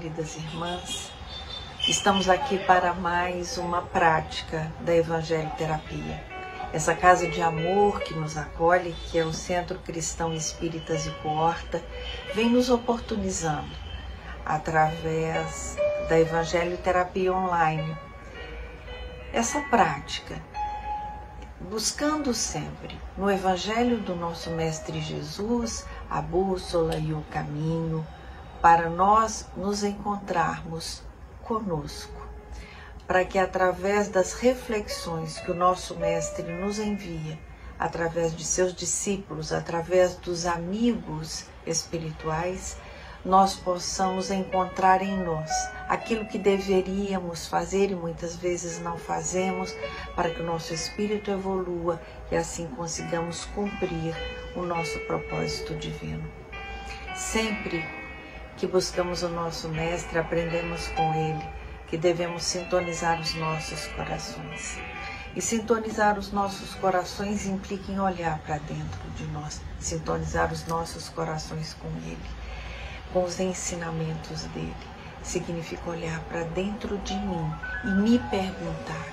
queridas irmãs. Estamos aqui para mais uma prática da Evangelho Terapia. Essa casa de amor que nos acolhe, que é o Centro Cristão Espíritas e Coorta, vem nos oportunizando, através da Evangelho Terapia Online, essa prática, buscando sempre no Evangelho do nosso Mestre Jesus a bússola e o caminho para nós nos encontrarmos conosco, para que através das reflexões que o nosso Mestre nos envia, através de seus discípulos, através dos amigos espirituais, nós possamos encontrar em nós aquilo que deveríamos fazer e muitas vezes não fazemos, para que o nosso espírito evolua e assim consigamos cumprir o nosso propósito divino. Sempre que buscamos o nosso Mestre, aprendemos com ele que devemos sintonizar os nossos corações. E sintonizar os nossos corações implica em olhar para dentro de nós, sintonizar os nossos corações com ele, com os ensinamentos dele. Significa olhar para dentro de mim e me perguntar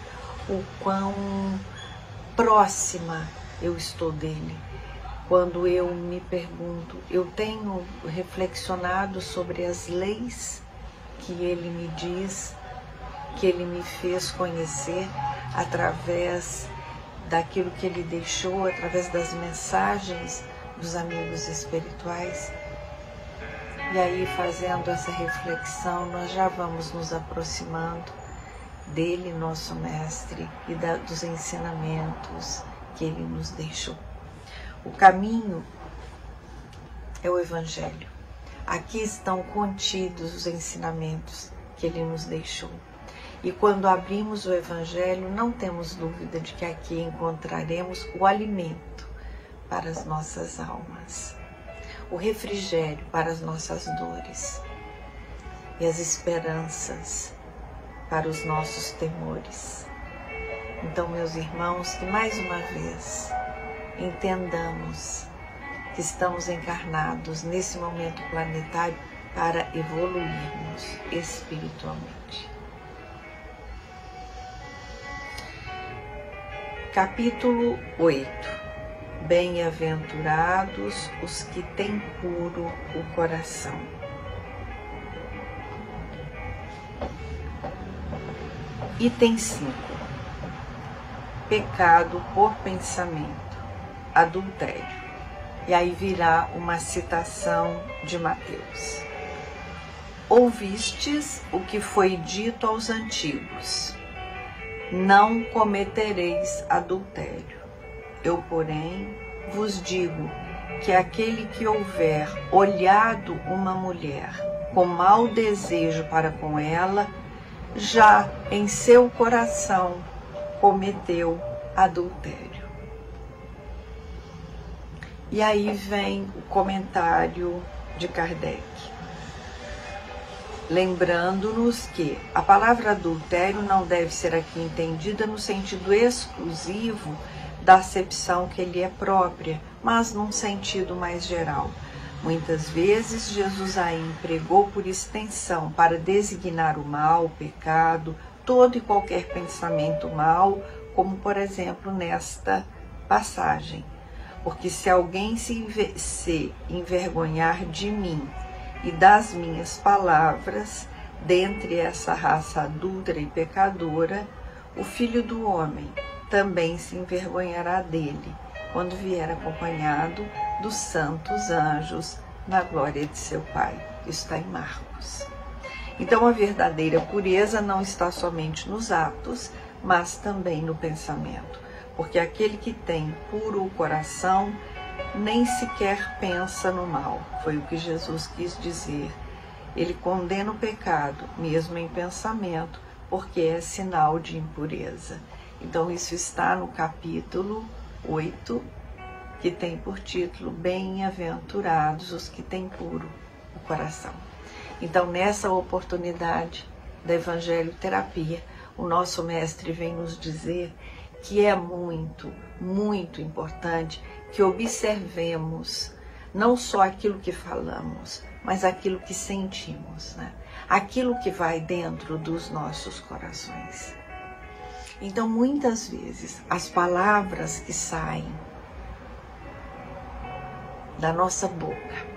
o quão próxima eu estou dele. Quando eu me pergunto, eu tenho reflexionado sobre as leis que ele me diz, que ele me fez conhecer através daquilo que ele deixou, através das mensagens dos amigos espirituais. E aí, fazendo essa reflexão, nós já vamos nos aproximando dele, nosso Mestre, e dos ensinamentos que ele nos deixou. O caminho é o Evangelho. Aqui estão contidos os ensinamentos que ele nos deixou. E quando abrimos o Evangelho, não temos dúvida de que aqui encontraremos o alimento para as nossas almas, o refrigério para as nossas dores e as esperanças para os nossos temores. Então, meus irmãos, que mais uma vez entendamos que estamos encarnados nesse momento planetário para evoluirmos espiritualmente. Capítulo 8. Bem-aventurados os que têm puro o coração. Item 5. Pecado por pensamento. Adultério. E aí virá uma citação de Mateus. Ouvistes o que foi dito aos antigos: não cometereis adultério. Eu, porém, vos digo que aquele que houver olhado uma mulher com mau desejo para com ela, já em seu coração cometeu adultério. E aí vem o comentário de Kardec, lembrando-nos que a palavra adultério não deve ser aqui entendida no sentido exclusivo da acepção que lhe é própria, mas num sentido mais geral. Muitas vezes Jesus a empregou por extensão para designar o mal, o pecado, todo e qualquer pensamento mau, como por exemplo nesta passagem. Porque se alguém se envergonhar de mim e das minhas palavras, dentre essa raça adúltera e pecadora, o Filho do Homem também se envergonhará dele, quando vier acompanhado dos santos anjos na glória de seu Pai. Isso está em Marcos. Então a verdadeira pureza não está somente nos atos, mas também no pensamento. Porque aquele que tem puro o coração nem sequer pensa no mal. Foi o que Jesus quis dizer. Ele condena o pecado, mesmo em pensamento, porque é sinal de impureza. Então isso está no capítulo 8, que tem por título Bem-aventurados os que têm puro o coração. Então, nessa oportunidade da Evangelho Terapia, o nosso Mestre vem nos dizer que é muito, muito importante que observemos não só aquilo que falamos, mas aquilo que sentimos, né? aquilo que vai dentro dos nossos corações. Então, muitas vezes, as palavras que saem da nossa boca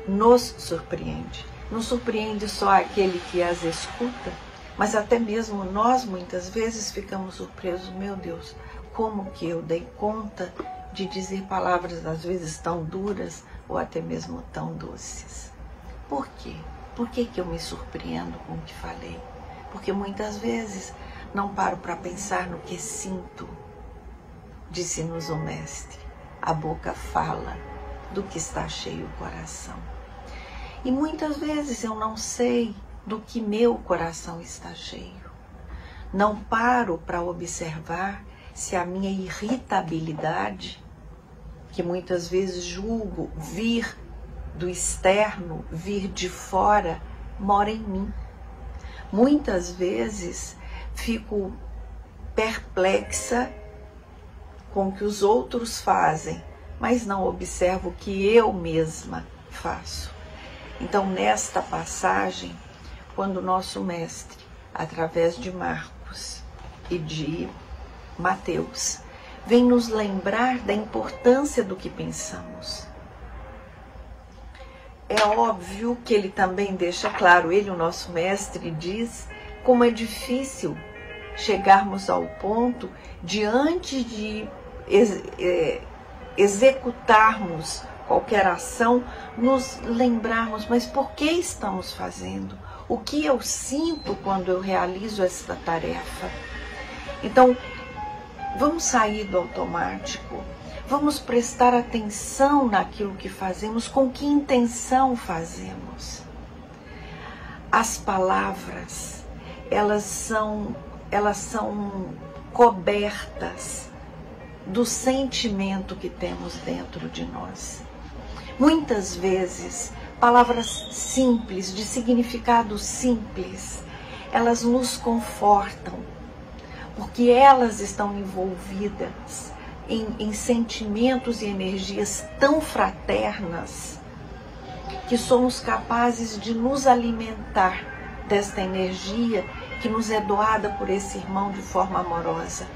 nos surpreende. Não surpreende só aquele que as escuta, mas até mesmo nós muitas vezes ficamos surpresos. Meu Deus, como que eu dei conta de dizer palavras às vezes tão duras ou até mesmo tão doces? Por quê? Por que eu me surpreendo com o que falei? Porque muitas vezes não paro para pensar no que sinto. Disse-nos o Mestre, a boca fala do que está cheio o coração. E muitas vezes eu não sei do que meu coração está cheio. Não paro para observar se a minha irritabilidade, que muitas vezes julgo vir do externo, vir de fora, mora em mim. Muitas vezes fico perplexa com o que os outros fazem, mas não observo o que eu mesma faço. Então, nesta passagem, quando o nosso Mestre, através de Marcos e de Mateus, vem nos lembrar da importância do que pensamos. É óbvio que ele também deixa claro, ele, o nosso Mestre, diz como é difícil chegarmos ao ponto de, antes de executarmos qualquer ação, nos lembrarmos, mas por que estamos fazendo? O que eu sinto quando eu realizo esta tarefa? Então, vamos sair do automático, vamos prestar atenção naquilo que fazemos, com que intenção fazemos. As palavras, elas são cobertas do sentimento que temos dentro de nós. Muitas vezes, palavras simples, de significado simples, elas nos confortam, porque elas estão envolvidas em sentimentos e energias tão fraternas que somos capazes de nos alimentar desta energia que nos é doada por esse irmão de forma amorosa.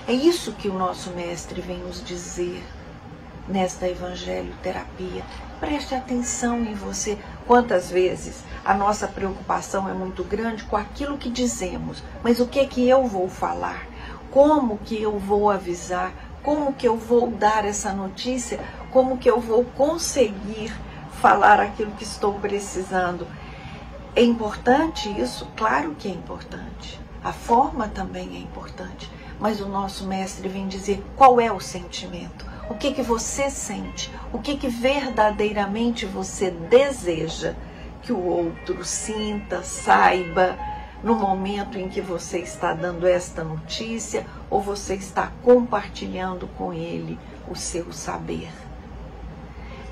É isso que o nosso Mestre vem nos dizer nesta Evangelho Terapia. Preste atenção em você. Quantas vezes a nossa preocupação é muito grande com aquilo que dizemos, mas o que eu vou falar? Como que eu vou avisar? Como que eu vou dar essa notícia? Como que eu vou conseguir falar aquilo que estou precisando? É importante isso? Claro que é importante. A forma também é importante. Mas o nosso Mestre vem dizer qual é o sentimento. O que você sente? O que verdadeiramente você deseja que o outro sinta, saiba, no momento em que você está dando esta notícia ou você está compartilhando com ele o seu saber.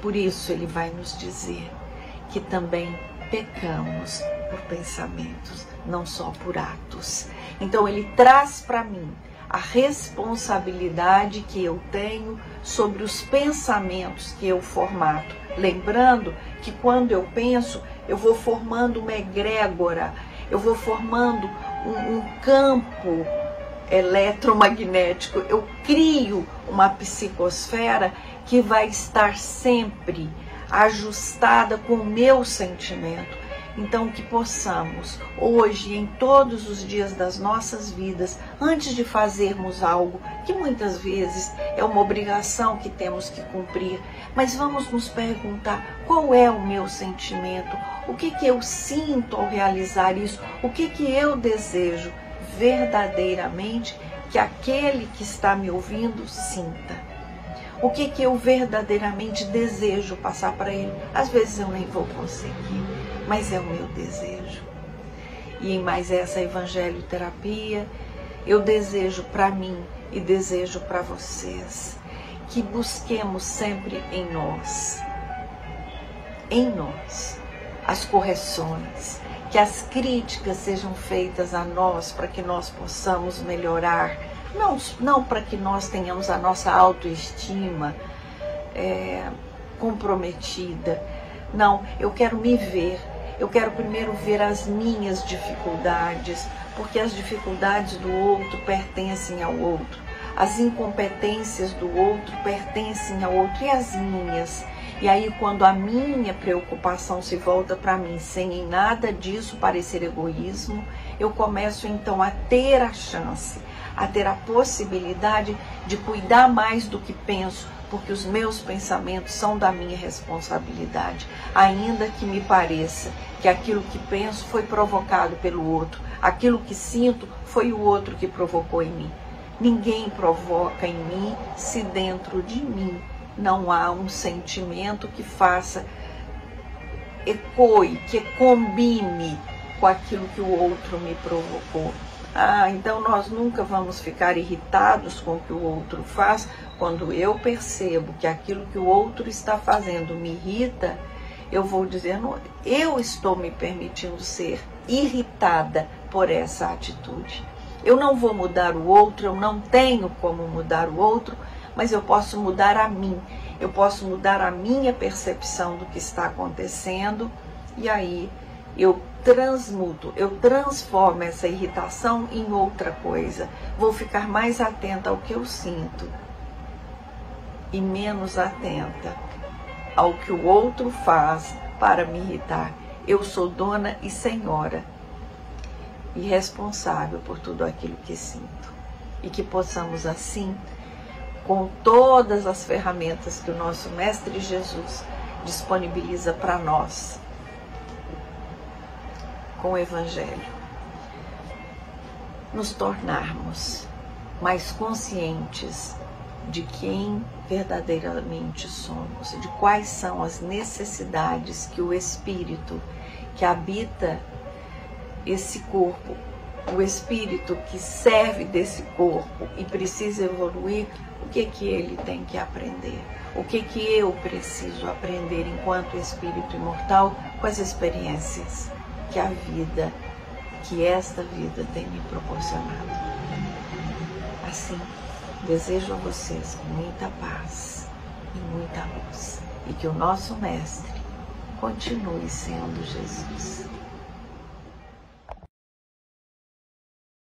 Por isso ele vai nos dizer que também pecamos por pensamentos, não só por atos. Então ele traz para mim a responsabilidade que eu tenho sobre os pensamentos que eu formato. Lembrando que quando eu penso, eu vou formando uma egrégora, eu vou formando um campo eletromagnético, eu crio uma psicosfera que vai estar sempre ajustada com o meu sentimento. Então, que possamos, hoje, em todos os dias das nossas vidas, antes de fazermos algo que muitas vezes é uma obrigação que temos que cumprir, mas vamos nos perguntar qual é o meu sentimento, o que eu sinto ao realizar isso, o que eu desejo verdadeiramente que aquele que está me ouvindo sinta. O que eu verdadeiramente desejo passar para ele. Às vezes eu nem vou conseguir, mas é o meu desejo. E em mais essa Evangelho Terapia, eu desejo para mim e desejo para vocês que busquemos sempre em nós, as correções, que as críticas sejam feitas a nós para que nós possamos melhorar, não para que nós tenhamos a nossa autoestima comprometida. Não, eu quero me ver, Eu quero primeiro ver as minhas dificuldades, porque as dificuldades do outro pertencem ao outro. As incompetências do outro pertencem ao outro e as minhas. E aí, quando a minha preocupação se volta para mim, sem em nada disso parecer egoísmo, eu começo então a ter a chance, a ter a possibilidade de cuidar mais do que penso, porque os meus pensamentos são da minha responsabilidade, ainda que me pareça que aquilo que penso foi provocado pelo outro, aquilo que sinto foi o outro que provocou em mim. Ninguém provoca em mim se dentro de mim não há um sentimento que faça ecoe, que combine com aquilo que o outro me provocou. Então nós nunca vamos ficar irritados com o que o outro faz. Quando eu percebo que aquilo que o outro está fazendo me irrita, eu vou dizer, não, eu estou me permitindo ser irritada por essa atitude. Eu não vou mudar o outro, eu não tenho como mudar o outro, mas eu posso mudar a mim. Eu posso mudar a minha percepção do que está acontecendo e aí eu transmuto, eu transformo essa irritação em outra coisa. Vou ficar mais atenta ao que eu sinto e menos atenta ao que o outro faz para me irritar. Eu sou dona e senhora e responsável por tudo aquilo que sinto. E que possamos assim, com todas as ferramentas que o nosso Mestre Jesus disponibiliza para nós, com o Evangelho, nos tornarmos mais conscientes de quem verdadeiramente somos, de quais são as necessidades que o Espírito que habita esse corpo, o Espírito que serve desse corpo e precisa evoluir, o que ele tem que aprender? O que eu preciso aprender enquanto Espírito imortal com as experiências que a vida, que esta vida tem me proporcionado? Assim, desejo a vocês muita paz e muita luz e que o nosso Mestre continue sendo Jesus.